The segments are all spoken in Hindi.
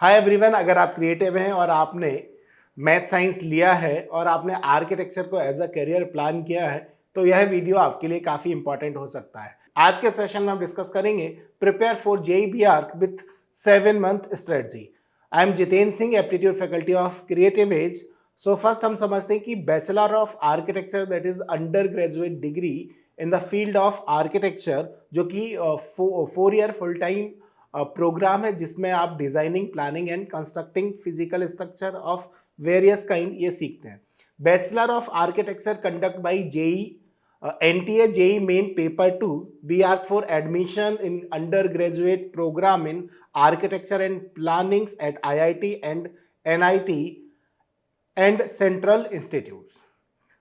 हाय एवरीवन, अगर आप क्रिएटिव हैं और आपने मैथ साइंस लिया है और आपने आर्किटेक्चर को एज अ करियर प्लान किया है तो यह वीडियो आपके लिए काफ़ी इंपॉर्टेंट हो सकता है। आज के सेशन में हम डिस्कस करेंगे prepare for JEE arch with 7 month strategy. I am Jitendra Singh, aptitude faculty of creative edge. So first हम समझते हैं कि bachelor of architecture that is undergraduate degree in the field of architecture, जो कि 4 ईयर फुल टाइम प्रोग्राम है जिसमें आप designing, planning and constructing physical structure of various kind ये सीखते हैं। Bachelor of architecture conduct by JEE NTA JEE main paper 2 B arch for admission in under graduate programme in architecture and plannings at IIT and NIT and central institutes.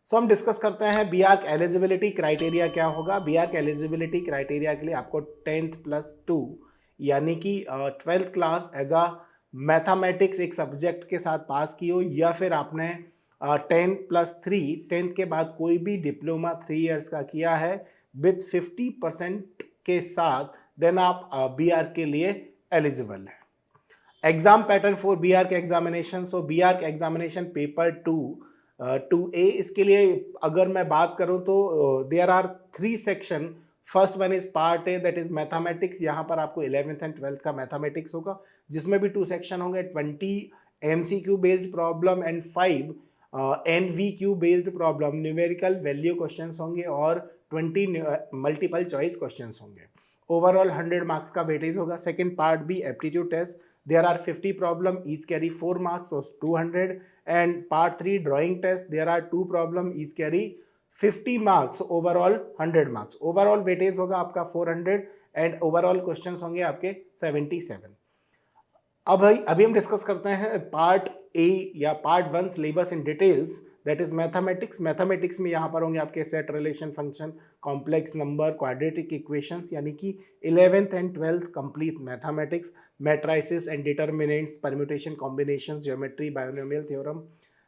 So हम डिस्कस करते हैं बी आर्क एलिजिबिलिटी क्राइटेरिया क्या होगा। बी आर्क एलिजिबिलिटी क्राइटेरिया के लिए आपको 10th+2 यानी कि 12th class as a mathematics एक सब्जेक्ट के साथ पास की हो, या फिर आपने 10+3 10th के बाद कोई भी डिप्लोमा 3 इयर्स का किया है विथ 50% के साथ, देन आप बी आर्क के लिए एलिजिबल है। Exam pattern for B arch examination. So B arch examination paper 2 इसके लिए अगर मैं बात करूं तो there are 3 section. First one is part A that is mathematics. यहाँ पर आपको 11th एंड 12th का मैथमेटिक्स होगा, जिसमें भी 2 सेक्शन होंगे, 20 MCQ based problem and 5 NVQ based problem numerical value questions होंगे और 20 मल्टीपल चॉइस क्वेश्चंस होंगे। ओवरऑल 100 मार्क्स का वेटेज होगा। Second part B aptitude test, there are 50 problem, each carry 4 marks, so 200. And part 3 drawing test, there are 2 problem, each carry 50 marks, so overall 100 marks। overall weightage होगा आपका 400 and overall questions होंगे आपके 77। अब अभी हम डिस्कस करते हैं पार्ट ए या part 1 syllabus in details, that is mathematics. Mathematics में यहाँ पर होंगे आपके set, relation, function, complex number, quadratic equations, यानी कि 11th and 12th complete mathematics, matrices and determinants, permutation, combinations, geometry, binomial theorem,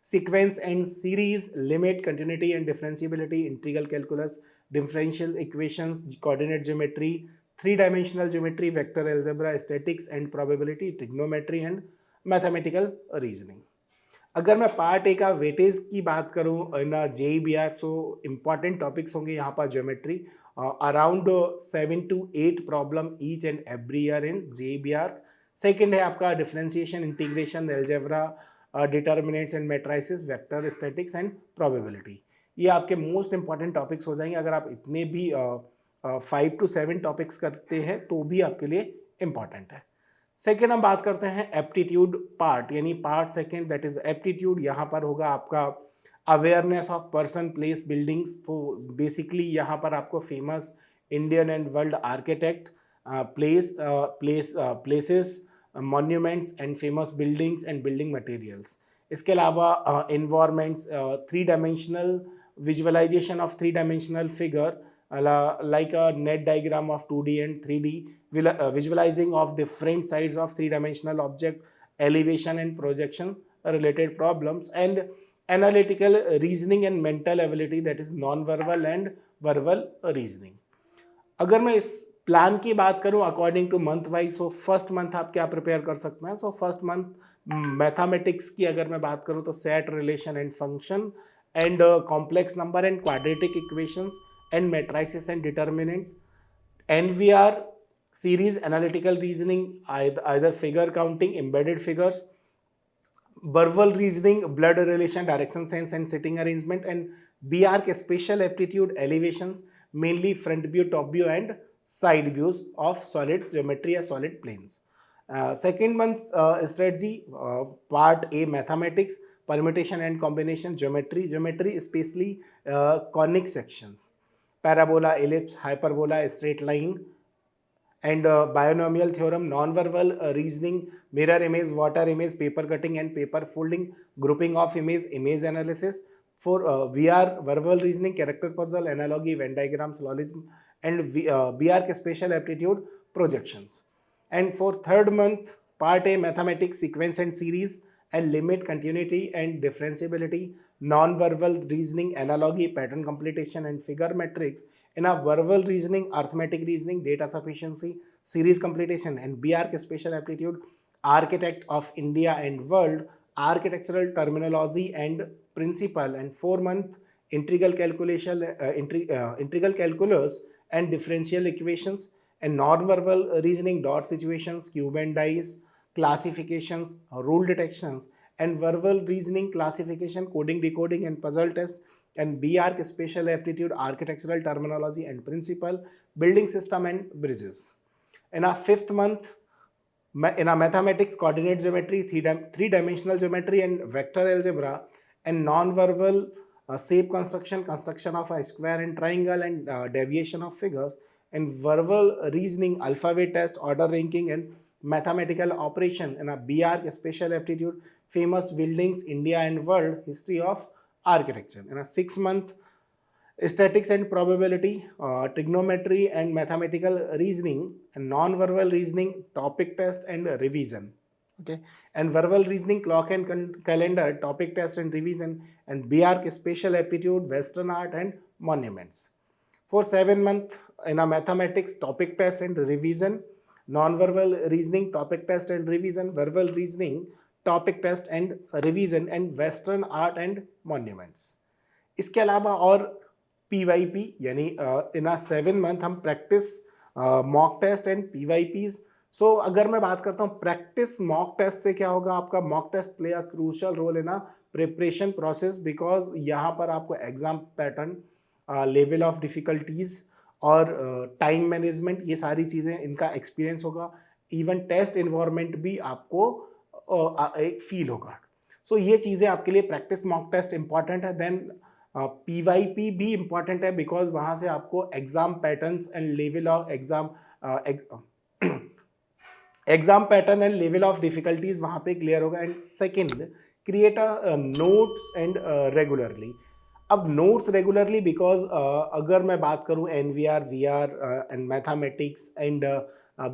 sequence and series, limit, continuity and differentiability, integral calculus, differential equations, coordinate geometry, 3 dimensional geometry, vector algebra, statics and probability, trigonometry and mathematical reasoning. अगर मैं पार्ट ए का वेटेज की बात करूं in JEE B R, so important topics होंगे यहाँ पर geometry, around 7 to 8 problem each and every year in JEE B R. Second है आपका differentiation, integration, algebra, determinants and matrices, vector, statistics and probability. ये आपके मोस्ट इंपॉर्टेंट टॉपिक्स हो जाएंगे। अगर आप इतने भी 5 to 7 टॉपिक्स करते हैं तो भी आपके लिए इंपॉर्टेंट है। सेकेंड हम बात करते हैं एप्टीट्यूड पार्ट, यानी part second that is aptitude. यहाँ पर होगा आपका awareness of person, place, buildings. तो बेसिकली यहाँ पर आपको famous Indian and world architect, places, monuments and famous buildings and building materials. इसके अलावा environments, 3 dimensional visualization of 3 dimensional figure like a net diagram of 2D and 3D, visualizing of different sides of 3 dimensional object, elevation and projection related problems, and analytical reasoning and mental ability, that is non-verbal and verbal reasoning। अगर मैं इस प्लान की बात करूं according two month wise, so first month आप क्या प्रिपेयर कर सकते हैं। सो फर्स्ट मंथ मैथमेटिक्स की अगर मैं बात करूं तो set, relation and function and complex number and quadratic equations and matrices and determinants, NVR series, analytical reasoning, either figure counting, embedded figures, verbal reasoning, blood relation, direction sense and sitting arrangement, and BARC special aptitude elevations, mainly front view, top view and side views of solid geometry or solid planes। Second month strategy, part A mathematics, permutation and combination, geometry especially conic sections, parabola, ellipse, hyperbola, straight line and binomial theorem, non-verbal reasoning, mirror image, water image, paper cutting and paper folding, grouping of image analysis. For VR verbal reasoning, character puzzle, analogy, Venn diagram, syllogism and VR special aptitude projections। And for third month part A mathematics, sequence and series and limit, continuity and differentiability, non-verbal reasoning, analogy, pattern completion and figure metrics। in a verbal reasoning, arithmetic reasoning, data sufficiency, series completion and BARC special aptitude, architect of India and world, architectural terminology and principle, and 4 month integral calculation, integral calculus and differential equations, and non-verbal reasoning, dot situations, cube and dice, classifications, rule detections, and verbal reasoning, classification, coding, decoding, and puzzle test, and BARC special aptitude, architectural terminology and principle, building system and bridges. In our 5th month, in our mathematics, coordinate geometry, three-dimensional geometry, and vector algebra, and non-verbal shape construction, construction of a square and triangle, and deviation of figures, and verbal reasoning, alphabet test, order ranking, and mathematical operation. In a BR special aptitude, famous buildings, India and world, history of architecture. In a 6 month, statistics and probability, trigonometry and mathematical reasoning, and non-verbal reasoning, topic test and revision. Okay, and verbal reasoning, clock and calendar, topic test and revision, and BR special aptitude, Western art and monuments. For 7 month, in a mathematics, topic test and revision, non-verbal reasoning, topic test and revision, verbal reasoning, topic test and revision, and Western art and monuments. इसके अलावा और PYP यानी इन आ 7 मंथ हम practice mock test and PYPs. So अगर मैं बात करता हूँ प्रैक्टिस मॉक टेस्ट से क्या होगा, आपका mock test play a crucial role in a preparation process, because यहाँ पर आपको exam pattern, level of difficulties और टाइम मैनेजमेंट, ये सारी चीज़ें इनका एक्सपीरियंस होगा. इवन टेस्ट इन्वायरमेंट भी आपको एक फील होगा. सो ये चीज़ें आपके लिए प्रैक्टिस मॉक टेस्ट इंपॉर्टेंट है. देन PYP भी इम्पॉर्टेंट है बिकॉज वहाँ से आपको exam patterns and level of exam pattern and level of difficulties वहाँ पे क्लियर होगा. And second, create a notes and regularly. अब नोट्स रेगुलरली बिकॉज अगर मैं बात करूँ NVR, VR and mathematics and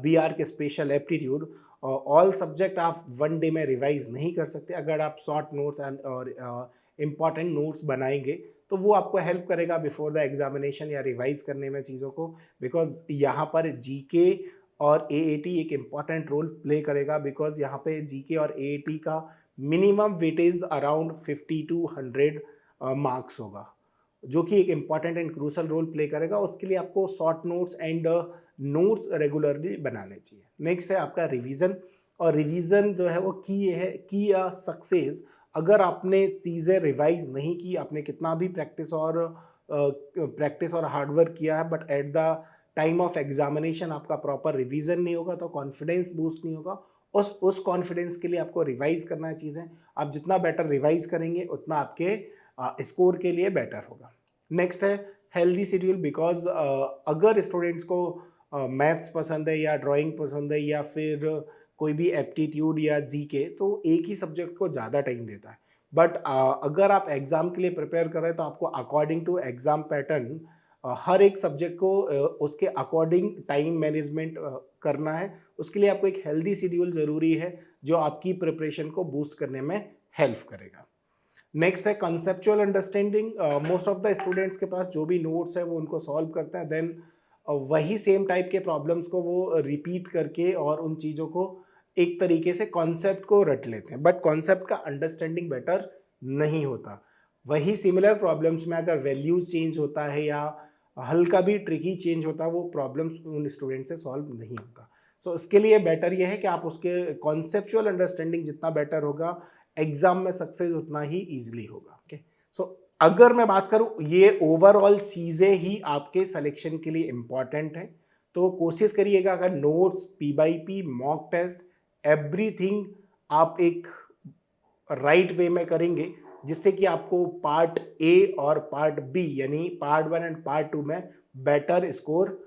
BR के स्पेशल एप्टीट्यूड, ऑल सब्जेक्ट आप 1 डे में रिवाइज नहीं कर सकते. अगर आप शॉर्ट नोट्स एंड और इम्पॉर्टेंट नोट्स बनाएंगे तो वो आपको हेल्प करेगा बिफोर द एग्जामिनेशन या रिवाइज करने में चीज़ों को, बिकॉज यहाँ पर GK और AAT एक इम्पॉर्टेंट रोल प्ले करेगा. बिकॉज यहाँ पे GK और AAT का minimum weightage around 50 to 100 marks होगा, जो कि एक important and crucial role play करेगा. उसके लिए आपको short notes and notes regularly बनाने चाहिए. नेक्स्ट है आपका रिवीजन, और रिवीजन जो है वो की सक्सेस. अगर आपने चीज़ें रिवाइज नहीं की, आपने कितना भी प्रैक्टिस और हार्डवर्क किया है, but at the time of examination आपका प्रॉपर रिवीजन नहीं होगा तो कॉन्फिडेंस बूस्ट नहीं होगा. उस कॉन्फिडेंस के लिए आपको रिवाइज करना है चीज़ें. आप जितना बेटर रिवाइज करेंगे उतना आपके स्कोर के लिए बेटर होगा. नेक्स्ट है हेल्दी शेड्यूल, बिकॉज अगर स्टूडेंट्स को मैथ्स पसंद है या ड्राइंग पसंद है या फिर कोई भी एप्टीट्यूड या GK, तो एक ही सब्जेक्ट को ज़्यादा टाइम देता है. बट अगर आप एग्ज़ाम के लिए प्रिपेयर कर रहे हैं तो आपको अकॉर्डिंग टू एग्ज़ाम पैटर्न हर एक सब्जेक्ट को उसके अकॉर्डिंग टाइम मैनेजमेंट करना है. उसके लिए आपको एक हेल्दी शेड्यूल ज़रूरी है जो आपकी प्रिपरेशन को बूस्ट करने में हेल्प करेगा. नेक्स्ट है conceptual understanding. Most of the students के पास जो भी नोट्स है वो उनको सॉल्व करते हैं, देन वही सेम टाइप के प्रॉब्लम्स को वो रिपीट करके और उन चीज़ों को एक तरीके से कॉन्सेप्ट को रट लेते हैं, बट कॉन्सेप्ट का अंडरस्टैंडिंग बेटर नहीं होता. वही सिमिलर प्रॉब्लम्स में अगर वैल्यूज चेंज होता है या हल्का भी ट्रिकी चेंज होता है, वो प्रॉब्लम्स उन स्टूडेंट से सॉल्व नहीं होता. सो इसके लिए बेटर ये है कि आप उसके कॉन्सेप्चुअल अंडरस्टैंडिंग जितना बेटर होगा, एग्जाम में सक्सेस उतना ही ईजिली होगा. ओके, सो अगर मैं बात करूं, ये ओवरऑल चीज़ें ही आपके सिलेक्शन के लिए इम्पॉर्टेंट है. तो कोशिश करिएगा अगर notes, PYP, mock test, everything आप एक राइट वे में करेंगे, जिससे कि आपको पार्ट A और पार्ट B यानी पार्ट 1 एंड पार्ट 2 में बेटर स्कोर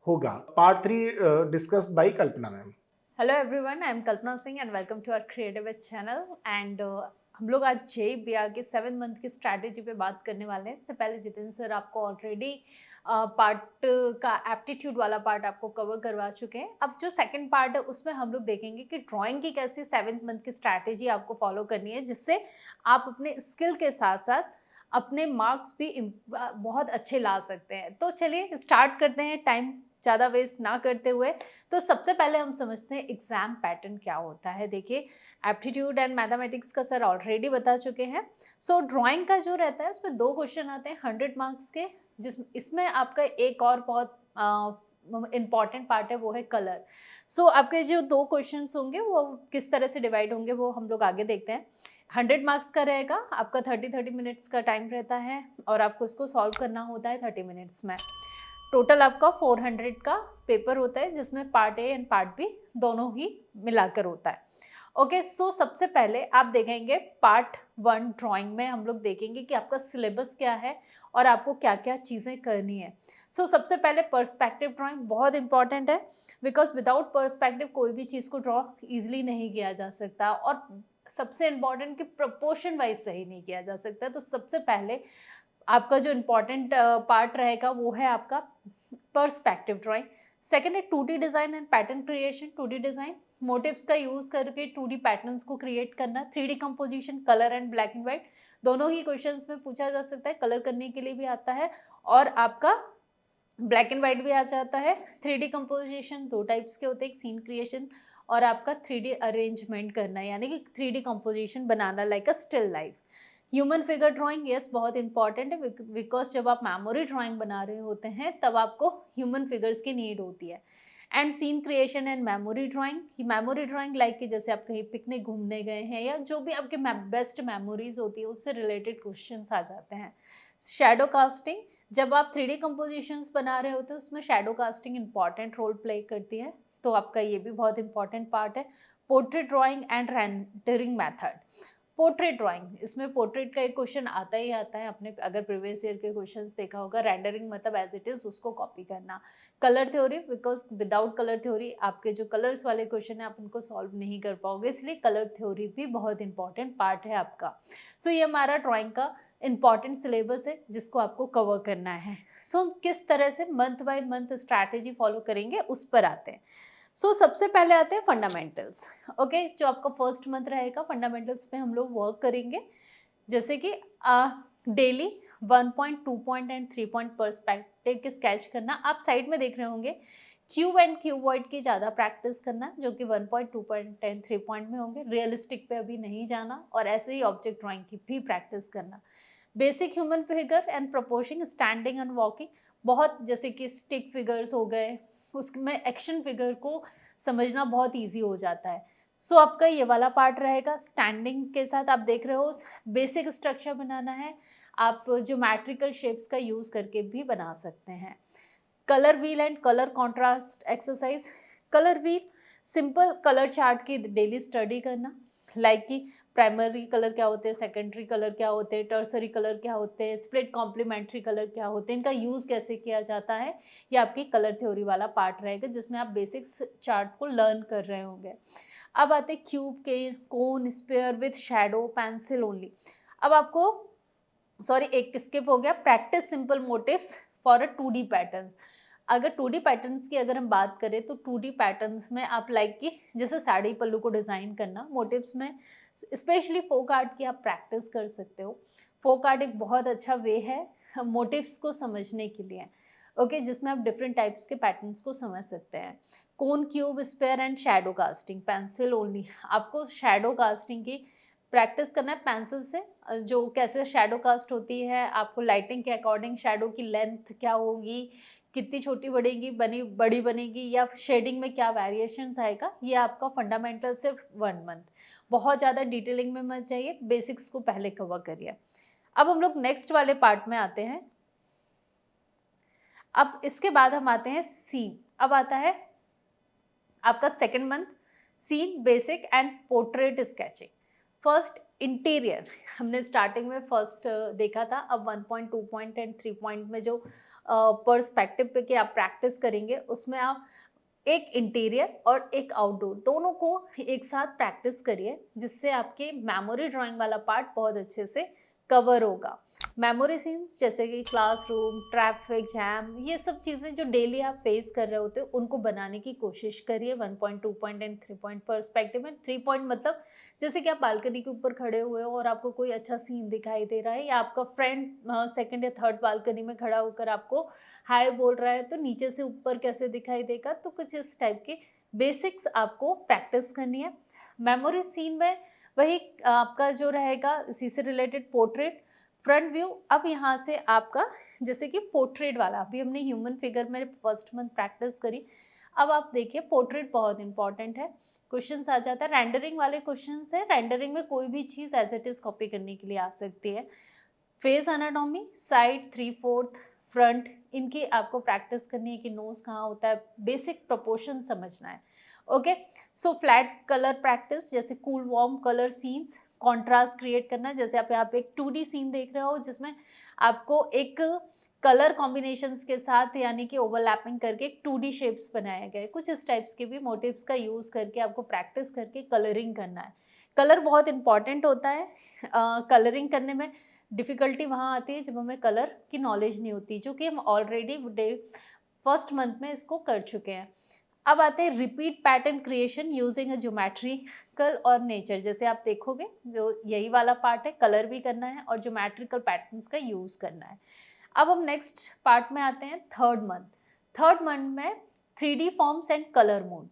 होगा. Part 3 discussed by Kalpana ma'am. Hello everyone, I am Kalpana Singh and welcome to our creative edge channel. And हम लोग आज JBR के 7 मंथ की स्ट्रैटेजी पे बात करने वाले हैं. इससे पहले जितेंद्र सर आपको ऑलरेडी पार्ट का एप्टीट्यूड वाला पार्ट आपको कवर करवा चुके हैं. अब जो सेकंड पार्ट है उसमें हम लोग देखेंगे कि ड्राइंग की कैसी 7 मंथ की स्ट्रैटेजी आपको फॉलो करनी है, जिससे आप अपने स्किल के साथ साथ अपने मार्क्स भी बहुत अच्छे ला सकते हैं. तो चलिए स्टार्ट करते हैं टाइम ज़्यादा वेस्ट ना करते हुए, तो सबसे पहले हम समझते हैं एग्जाम पैटर्न क्या होता है। देखिए, एप्टीट्यूड एंड मैथमेटिक्स का सर ऑलरेडी बता चुके हैं। सो ड्राइंग का जो रहता है उसमें 2 क्वेश्चन आते हैं 100 मार्क्स के, इसमें आपका एक और बहुत इम्पॉर्टेंट पार्ट है, वो है कलर। सो आपके जो 2 क्वेश्चंस होंगे वो किस तरह से डिवाइड होंगे वो हम लोग आगे देखते हैं। 100 मार्क्स का रहेगा, आपका 30 मिनट्स का टाइम रहता है और आपको उसको सॉल्व करना होता है 30 मिनट्स में। टोटल आपका 400 का पेपर होता है, जिसमें part A and part B दोनों ही मिलाकर होता है। ओके, सो सबसे पहले आप देखेंगे पार्ट 1 ड्राइंग में हम लोग देखेंगे कि आपका सिलेबस क्या है और आपको क्या क्या चीज़ें करनी है। सो सबसे पहले पर्सपेक्टिव ड्राइंग बहुत इंपॉर्टेंट है, बिकॉज विदाउट पर्सपेक्टिव कोई भी चीज़ को ड्रॉ ईजिली नहीं किया जा सकता, और सबसे इम्पॉर्टेंट कि प्रोपोर्शन वाइज सही नहीं किया जा सकता। तो सबसे पहले आपका जो इम्पॉर्टेंट पार्ट रहेगा वो है आपका पर्सपेक्टिव ड्राइंग। सेकेंड है 2D design and pattern creation. 2D design motifs का यूज़ करके 2D पैटर्न्स को क्रिएट करना। 3D composition colour and black and white दोनों ही क्वेश्चंस में पूछा जा सकता है, कलर करने के लिए भी आता है और आपका ब्लैक एंड वाइट भी आ जाता है। 3D कंपोजिशन 2 टाइप्स के होते हैं, एक सीन क्रिएशन और आपका 3D अरेंजमेंट करना, यानी कि 3D कंपोजिशन बनाना लाइक अ still life. Human figure drawing yes बहुत इंपॉर्टेंट है, बिकॉज जब आप मेमोरी ड्राइंग बना रहे होते हैं तब आपको ह्यूमन फिगर्स की नीड होती है। And scene creation and memory drawing like कि जैसे आप कहीं पिकनिक घूमने गए हैं या जो भी आपके बेस्ट मेमोरीज होती है उससे रिलेटेड क्वेश्चंस आ जाते हैं। शैडो कास्टिंग, जब आप 3D कंपोजिशंस बना रहे होते हैं उसमें shadow casting important role play करती है, तो आपका ये भी बहुत इंपॉर्टेंट पार्ट है। Portrait drawing and rendering method. Portrait drawing, इसमें पोर्ट्रेट का एक क्वेश्चन आता ही आता है, आपने अगर प्रीवियस ईयर के क्वेश्चंस देखा होगा। रेंडरिंग मतलब एज इट इज उसको कॉपी करना। Colour theory, because without colour theory आपके जो कलर्स वाले क्वेश्चन है आप उनको सॉल्व नहीं कर पाओगे, इसलिए कलर थ्योरी भी बहुत इंपॉर्टेंट पार्ट है आपका। सो ये हमारा ड्राइंग का इंपॉर्टेंट सिलेबस है जिसको आपको कवर करना है। सो हम किस तरह से month by month strategy follow करेंगे उस पर आते हैं। सो सबसे पहले आते हैं फंडामेंटल्स। ओके, जो आपका फर्स्ट मंथ रहेगा फंडामेंटल्स पे हम लोग वर्क करेंगे, जैसे कि daily 1 point 2 point and 3 point perspective के स्केच करना। आप साइड में देख रहे होंगे क्यूब एंड क्यूबॉइड की ज़्यादा प्रैक्टिस करना, जो कि 1 पॉइंट 2 पॉइंट एंड 3 पॉइंट में होंगे। रियलिस्टिक पे अभी नहीं जाना, और ऐसे ही ऑब्जेक्ट ड्राइंग की भी प्रैक्टिस करना। Basic human figure and proportioning, standing and walking, बहुत जैसे कि स्टिक फिगर्स हो गए, उसमें एक्शन फिगर को समझना बहुत इजी हो जाता है। सो आपका ये वाला पार्ट रहेगा। स्टैंडिंग के साथ आप देख रहे हो बेसिक स्ट्रक्चर बनाना है, आप ज्योमेट्रिकल शेप्स का यूज़ करके भी बना सकते हैं। Colour wheel and colour contrast exercise. Colour wheel simple colour chart की डेली स्टडी करना, लाइक कि प्राइमरी कलर क्या होते हैं, सेकेंडरी कलर क्या होते हैं, टर्सरी कलर क्या होते हैं, स्प्लिट कॉम्प्लीमेंट्री कलर क्या होते हैं, इनका यूज़ कैसे किया जाता है। ये आपकी कलर थ्योरी वाला पार्ट रहेगा जिसमें आप बेसिक्स चार्ट को लर्न कर रहे होंगे। अब आते हैं क्यूब के, cone, sphere with shadow, pencil only. अब आपको एक स्किप हो गया, practice simple motives for a 2D patterns. अगर 2D पैटर्न्स की अगर हम बात करें तो 2D पैटर्न्स में आप लाइक कि जैसे साड़ी पल्लू को डिज़ाइन करना, मोटिव्स में स्पेशली फोक आर्ट की आप प्रैक्टिस कर सकते हो। फोक आर्ट एक बहुत अच्छा वे है मोटिव्स को समझने के लिए, ओके, जिसमें आप डिफरेंट टाइप्स के पैटर्न्स को समझ सकते हैं। Cone, cube, sphere and shadow casting, pencil only. आपको शैडो कास्टिंग की प्रैक्टिस करना है पेंसिल से, जो कैसे शैडो कास्ट होती है, आपको लाइटिंग के अकॉर्डिंग शैडो की लेंथ क्या होगी, कितनी छोटी बढ़ेगी बड़ी बनेगी, या शेडिंग में क्या वेरिएशंस आएगा, ये आपका फंडामेंटल सिर्फ 1 मंथ। बहुत ज़्यादा डिटेलिंग में मत जाइए, बेसिक्स को पहले कवर करिए। अब हम लोग नेक्स्ट वाले पार्ट में आते हैं। अब इसके बाद हम आते हैं सीन। अब आता है आपका second month, scene, basic and portrait sketching. First interior, हमने स्टार्टिंग में फर्स्ट देखा था। अब 1 पॉइंट 2 पॉइंट एंड 3 पॉइंट में जो पर्सपेक्टिव पे के आप प्रैक्टिस करेंगे उसमें आप एक इंटीरियर और एक आउटडोर दोनों को एक साथ प्रैक्टिस करिए, जिससे आपके मेमोरी ड्राइंग वाला पार्ट बहुत अच्छे से कवर होगा। मेमोरी सीन्स जैसे कि क्लासरूम, ट्रैफिक जैम, ये सब चीज़ें जो डेली आप फेस कर रहे होते हो उनको बनाने की कोशिश करिए 1 point, 2 point and 3 point perspective में। 3 पॉइंट मतलब जैसे कि आप बालकनी के ऊपर खड़े हुए हो और आपको कोई अच्छा सीन दिखाई दे रहा है, या आपका फ्रेंड सेकंड या थर्ड बालकनी में खड़ा होकर आपको हाय बोल रहा है, तो नीचे से ऊपर कैसे दिखाई देगा, तो कुछ इस टाइप के बेसिक्स आपको प्रैक्टिस करनी है। मेमोरी सीन में वही आपका जो रहेगा इसी से रिलेटेड पोर्ट्रेट, फ्रंट व्यू। अब यहाँ से आपका जैसे कि पोर्ट्रेट वाला, अभी हमने ह्यूमन फिगर में फर्स्ट मंथ प्रैक्टिस करी, अब आप देखिए पोर्ट्रेट बहुत इंपॉर्टेंट है। क्वेश्चंस आ जाता है, रेंडरिंग वाले क्वेश्चंस है। रेंडरिंग में कोई भी चीज़ एज इट इज़ कॉपी करने के लिए आ सकती है। फेस एनाटॉमी, साइड, 3/4, फ्रंट, इनकी आपको प्रैक्टिस करनी है कि नोज कहाँ होता है, बेसिक प्रोपोर्शन समझना है। Okay, so flat colour practice, जैसे cool warm colour scenes, contrast create करना। जैसे आप यहाँ पे एक 2D सीन देख रहे हो जिसमें आपको एक कलर कॉम्बिनेशंस के साथ यानी कि ओवरलैपिंग करके एक 2D शेप्स बनाया गया है। कुछ इस टाइप्स के भी मोटिव्स का यूज़ करके आपको प्रैक्टिस करके कलरिंग करना है। कलर बहुत इंपॉर्टेंट होता है। कलरिंग करने में डिफ़िकल्टी वहाँ आती है जब हमें कलर की नॉलेज नहीं होती, जो कि हम ऑलरेडी डे फर्स्ट मंथ में इसको कर चुके हैं। अब आते हैं repeat pattern creation using a geometrical और नेचर। जैसे आप देखोगे जो यही वाला पार्ट है, कलर भी करना है और ज्योमेट्रिकल पैटर्न्स का यूज़ करना है। अब हम नेक्स्ट पार्ट में आते हैं थर्ड मंथ। थर्ड मंथ में 3D forms and colour mode.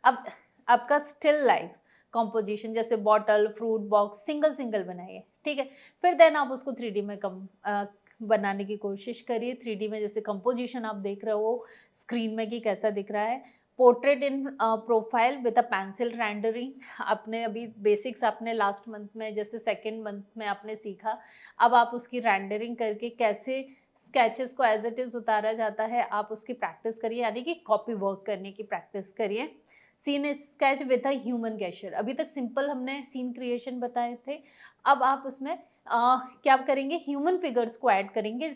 अब आपका स्टिल लाइफ कॉम्पोजिशन, जैसे bottle, fruit box, single single बनाइए, ठीक है। फिर देन आप उसको 3D में बनाने की कोशिश करिए। 3D में जैसे कंपोजिशन आप देख रहे हो स्क्रीन में कि कैसा दिख रहा है। Portrait in profile with a pencil rendering, आपने अभी बेसिक्स आपने लास्ट मंथ में जैसे सेकेंड मंथ में आपने सीखा। अब आप उसकी रेंडरिंग करके कैसे स्केचेस को एज इट इज़ उतारा जाता है, आप उसकी प्रैक्टिस करिए, यानी कि कॉपी वर्क करने की प्रैक्टिस करिए। Scene sketch with a human gesture, अभी तक सिंपल हमने सीन क्रिएशन बताए थे, अब आप उसमें क्या करेंगे, ह्यूमन फिगर्स को ऐड करेंगे।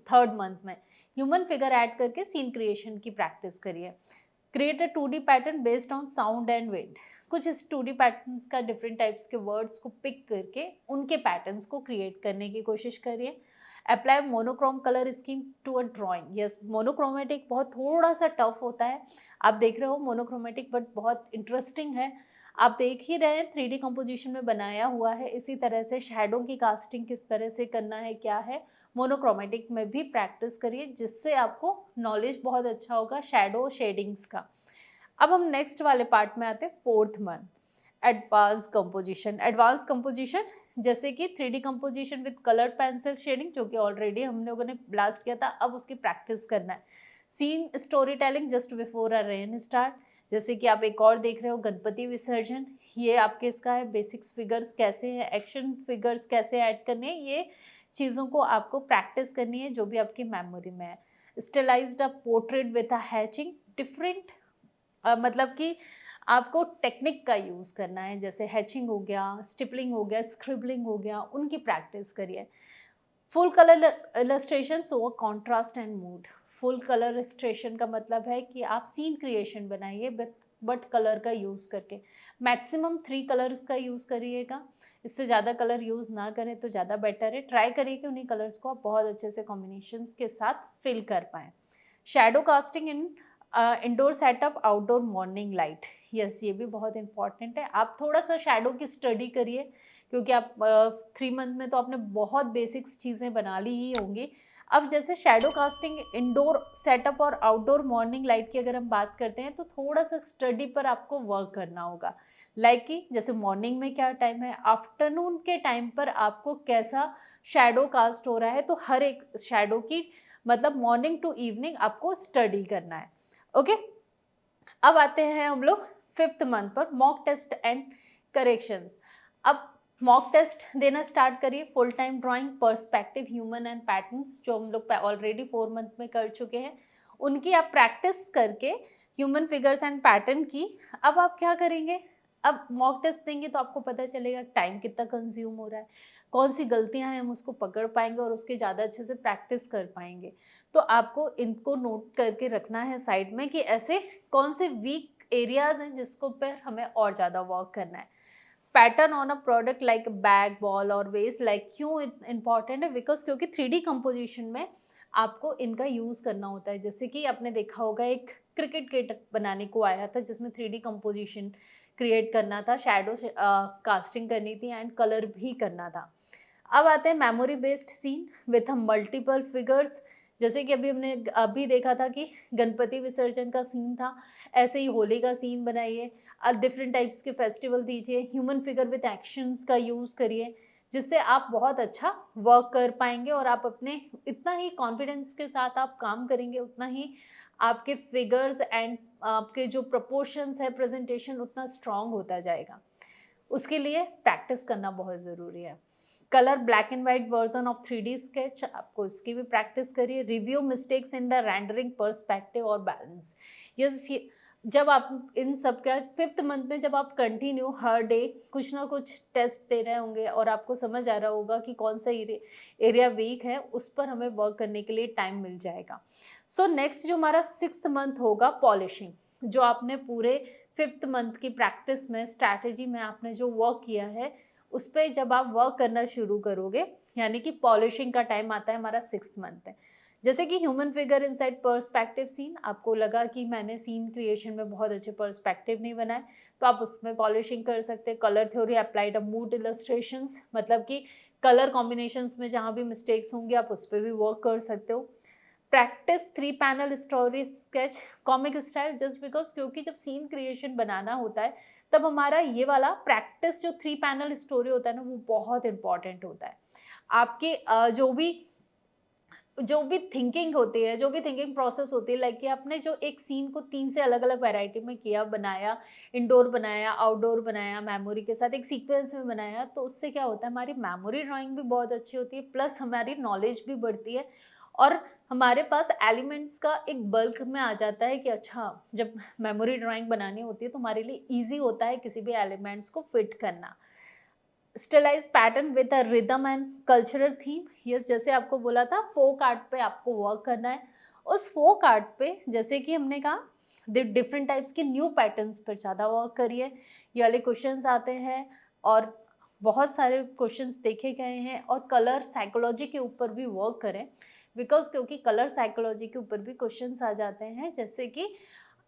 थर्ड मंथ में ह्यूमन फिगर ऐड करके सीन क्रिएशन की प्रैक्टिस करिए। Create a 2D pattern based on sound and wind, कुछ इस 2D पैटर्न्स का डिफरेंट टाइप्स के वर्ड्स को पिक करके उनके पैटर्न्स को क्रिएट करने की कोशिश करिए। Apply monochrome colour scheme to a drawing. Yes, monochromatic बहुत थोड़ा सा टफ होता है, आप देख रहे हो मोनोक्रोमेटिक, बट बहुत इंटरेस्टिंग है। आप देख ही रहे हैं 3D कंपोजिशन में बनाया हुआ है। इसी तरह से शैडो की कास्टिंग किस तरह से करना है, क्या है, मोनोक्रोमेटिक में भी प्रैक्टिस करिए, जिससे आपको नॉलेज बहुत अच्छा होगा शैडो शेडिंग्स का। अब हम नेक्स्ट वाले पार्ट में आते हैं fourth month, advance composition. Advance composition जैसे कि 3D composition with colour pencil shading, जो कि ऑलरेडी हम लोगों ने ब्लास्ट किया था, अब उसकी प्रैक्टिस करना है। Scene story telling just before a rain start, जैसे कि आप एक और देख रहे हो गणपति विसर्जन, ये आपके इसका है बेसिक्स फिगर्स कैसे हैं, एक्शन फिगर्स कैसे ऐड करने हैं, ये चीज़ों को आपको प्रैक्टिस करनी है जो भी आपकी मेमोरी में है। Stylised a portrait with a hatching, different मतलब कि आपको टेक्निक का यूज़ करना है, जैसे हैचिंग हो गया, स्टिपलिंग हो गया, स्क्रिबलिंग हो गया, उनकी प्रैक्टिस करिए। Full colour illustration so contrast and mood. Full colour illustration का मतलब है कि आप सीन क्रिएशन बनाइए बट कलर का यूज़ करके। मैक्सिमम 3 कलर्स का यूज़ करिएगा, इससे ज़्यादा कलर यूज़ ना करें तो ज़्यादा बेटर है। ट्राई करिए कि उन्हीं कलर्स को आप बहुत अच्छे से कॉम्बिनेशंस के साथ फिल कर पाएँ। शैडो कास्टिंग इन indoor setup, outdoor morning light, yes ये भी बहुत इंपॉर्टेंट है। आप थोड़ा सा शैडो की स्टडी करिए, क्योंकि आप 3 मंथ में तो आपने बहुत बेसिक्स चीज़ें बना ली ही होंगी। अब जैसे शैडो कास्टिंग इंडोर सेटअप और आउटडोर मॉर्निंग लाइट की अगर हम बात करते हैं, तो थोड़ा सा स्टडी पर आपको वर्क करना होगा। लाइक कि जैसे मॉर्निंग में क्या टाइम है, आफ्टरनून के टाइम पर आपको कैसा शैडो कास्ट हो रहा है, तो हर एक शैडो की मतलब मॉर्निंग टू इवनिंग आपको स्टडी करना है। ओके, अब आते हैं हम लोग फिफ्थ मंथ पर, मॉक टेस्ट एंड करेक्शंस। अब मॉक टेस्ट देना स्टार्ट करिए। Full time drawing, perspective, human and patterns, जो हम लोग ऑलरेडी 4 मंथ में कर चुके हैं, उनकी आप प्रैक्टिस करके ह्यूमन फिगर्स एंड पैटर्न की। अब आप क्या करेंगे, अब मॉक टेस्ट देंगे तो आपको पता चलेगा टाइम कितना कंज्यूम हो रहा है, कौन सी गलतियां हैं हम उसको पकड़ पाएंगे और उसके ज़्यादा अच्छे से प्रैक्टिस कर पाएंगे। तो आपको इनको नोट करके रखना है साइड में कि ऐसे कौन से वीक एरियाज हैं जिसको पर हमें और ज़्यादा वर्क करना है। Pattern on a product like bag, ball और वेस्ट, लाइक क्यों इम्पॉर्टेंट है? बिकॉज क्योंकि 3D कंपोजिशन में आपको इनका यूज़ करना होता है। जैसे कि आपने देखा होगा एक क्रिकेट किट बनाने को आया था जिसमें 3D कंपोजिशन क्रिएट करना था, शैडो कास्टिंग करनी थी एंड कलर भी करना था। अब आते हैं memory based seen with multiple figures. जैसे कि अभी हमने अभी देखा था कि गणपति विसर्जन का सीन था, ऐसे ही होली का सीन बनाइए, डिफरेंट टाइप्स के फेस्टिवल दीजिए, ह्यूमन फिगर विथ एक्शंस का यूज़ करिए, जिससे आप बहुत अच्छा वर्क कर पाएंगे और आप अपने इतना ही कॉन्फिडेंस के साथ आप काम करेंगे, उतना ही आपके फिगर्स एंड आपके जो प्रपोर्शंस है प्रेजेंटेशन उतना स्ट्रांग होता जाएगा। उसके लिए प्रैक्टिस करना बहुत ज़रूरी है। Colour black and white version of 3D sketch, आपको इसकी भी प्रैक्टिस करिए। Review mistakes in the rendering perspective और बैलेंस। यस, जब आप इन सब का 5th मंथ में जब आप कंटिन्यू हर डे कुछ ना कुछ टेस्ट दे रहे होंगे और आपको समझ आ रहा होगा कि कौन सा एरिया वीक है, उस पर हमें वर्क करने के लिए टाइम मिल जाएगा। सो नेक्स्ट जो हमारा 6th मंथ होगा, पॉलिशिंग। जो आपने पूरे 5th मंथ की प्रैक्टिस में, स्ट्रैटेजी में आपने जो वर्क किया है, उस पर जब आप वर्क करना शुरू करोगे, यानी कि पॉलिशिंग का टाइम आता है हमारा 6th मंथ है। जैसे कि human figure inside perspective scene, आपको लगा कि मैंने सीन क्रिएशन में बहुत अच्छे पर्सपेक्टिव नहीं बनाए, तो आप उसमें पॉलिशिंग कर सकते हैं। कलर थ्योरी अप्लाइड अ मूड इलस्ट्रेशंस, मतलब कि कलर कॉम्बिनेशंस में जहाँ भी मिस्टेक्स होंगी आप उस पर भी वर्क कर सकते हो। Practice 3 panel story sketch comic style, just because क्योंकि जब सीन क्रिएशन बनाना होता है तब हमारा ये वाला प्रैक्टिस जो 3 पैनल स्टोरी होता है ना, वो बहुत इंपॉर्टेंट होता है। आपके जो भी थिंकिंग होती है, जो भी थिंकिंग प्रोसेस होती है, लाइक कि आपने जो एक सीन को 3 से अलग अलग वैरायटी में किया, बनाया, इंडोर बनाया, आउटडोर बनाया, मेमोरी के साथ एक सीक्वेंस में बनाया, तो उससे क्या होता है, हमारी मेमोरी ड्राइंग भी बहुत अच्छी होती है, प्लस हमारी नॉलेज भी बढ़ती है और हमारे पास एलिमेंट्स का एक बल्क में आ जाता है कि अच्छा, जब मेमोरी ड्राइंग बनानी होती है तो हमारे लिए ईजी होता है किसी भी एलिमेंट्स को फिट करना। Stylise pattern with a rhythm and cultural theme, yes, जैसे आपको बोला था फोक आर्ट पे आपको वर्क करना है। उस फोक आर्ट पे जैसे कि हमने कहा डिफरेंट टाइप्स के न्यू पैटर्न्स पर ज़्यादा वर्क करिए। ये वाले क्वेश्चंस आते हैं और बहुत सारे क्वेश्चंस देखे गए हैं, और कलर साइकोलॉजी के ऊपर भी वर्क करें, बिकॉज क्योंकि कलर साइकोलॉजी के ऊपर भी क्वेश्चंस आ जाते हैं। जैसे कि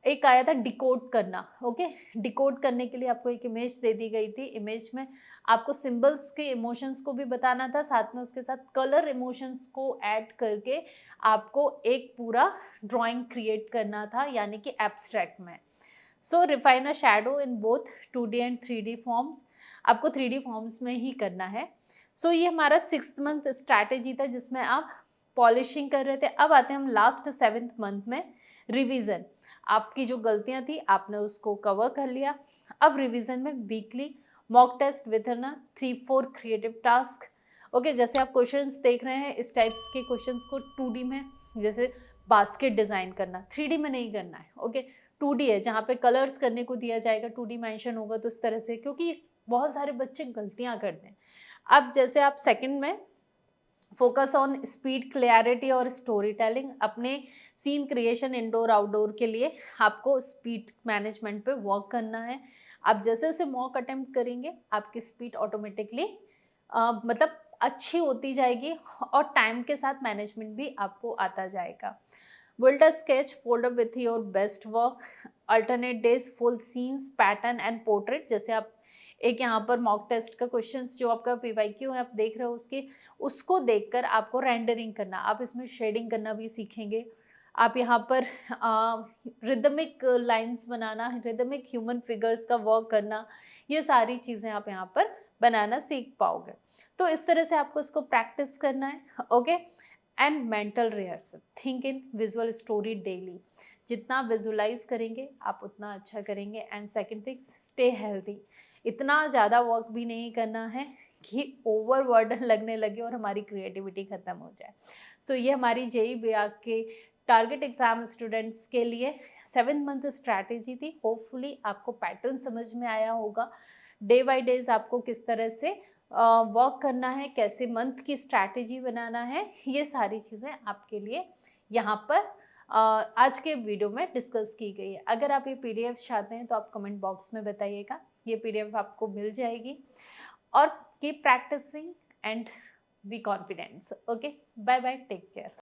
एक आया था डिकोड करना, ओके, डिकोड करने के लिए आपको एक इमेज दे दी गई थी, इमेज में आपको सिंबल्स के इमोशंस को भी बताना था, साथ में उसके साथ कलर इमोशंस को ऐड करके आपको एक पूरा ड्राइंग क्रिएट करना था, यानी कि एब्स्ट्रैक्ट में। So refine a shadow in both 2D and 3D forms, आपको 3D फॉर्म्स में ही करना है। सो ये हमारा 6th मंथ स्ट्रैटेजी था जिसमें आप पॉलिशिंग कर रहे थे। अब आते हैं हम लास्ट 7th मंथ में, रिवीजन। आपकी जो गलतियां थी आपने उसको कवर कर लिया। अब रिवीजन में वीकली मॉक टेस्ट विद ना 3-4 क्रिएटिव टास्क, ओके। जैसे आप क्वेश्चंस देख रहे हैं, इस टाइप्स के क्वेश्चंस को 2D में, जैसे बास्केट डिज़ाइन करना, 3D में नहीं करना है, ओके। 2D है जहाँ पे कलर्स करने को दिया जाएगा, 2D मेंशन होगा, तो इस तरह से, क्योंकि बहुत सारे बच्चे गलतियाँ करते हैं। अब जैसे आप सेकंड में फोकस ऑन स्पीड, क्लैरिटी और स्टोरी टेलिंग, अपने सीन क्रिएशन इंडोर आउटडोर के लिए आपको स्पीड मैनेजमेंट पे वर्क करना है। आप जैसे जैसे मॉक अटेम्प्ट करेंगे आपकी स्पीड ऑटोमेटिकली मतलब अच्छी होती जाएगी और टाइम के साथ मैनेजमेंट भी आपको आता जाएगा। Build a sketch folder with your best work, alternate days, full scenes, pattern and portrait. जैसे आप एक यहाँ पर मॉक टेस्ट का क्वेश्चंस जो आपका PYQ है आप देख रहे हो, उसको देखकर आपको रेंडरिंग करना, आप इसमें शेडिंग करना भी सीखेंगे। आप यहाँ पर रिदमिक लाइंस बनाना, रिदमिक ह्यूमन फिगर्स का वर्क करना, ये सारी चीज़ें आप यहाँ पर बनाना सीख पाओगे। तो इस तरह से आपको इसको प्रैक्टिस करना है, okay. And mental rehearsal, think in visual story daily. जितना विजुलाइज करेंगे आप उतना अच्छा करेंगे। And second thing, stay healthy. इतना ज़्यादा वर्क भी नहीं करना है कि ओवर बर्डन लगने लगे और हमारी क्रिएटिविटी ख़त्म हो जाए। सो ये हमारी JEE BIAC के टारगेट एग्जाम स्टूडेंट्स के लिए 7 मंथ स्ट्रैटेजी थी। होपफुली आपको पैटर्न समझ में आया होगा, डे बाय डेज आपको किस तरह से वर्क करना है, कैसे मंथ की स्ट्रैटेजी बनाना है, ये सारी चीज़ें आपके लिए यहाँ पर आज के वीडियो में डिस्कस की गई है। अगर आप ये पीडीएफ चाहते हैं तो आप कमेंट बॉक्स में बताइएगा, ये पीडीएफ आपको मिल जाएगी। और keep practising and be confidence. Okay, bye bye, take care.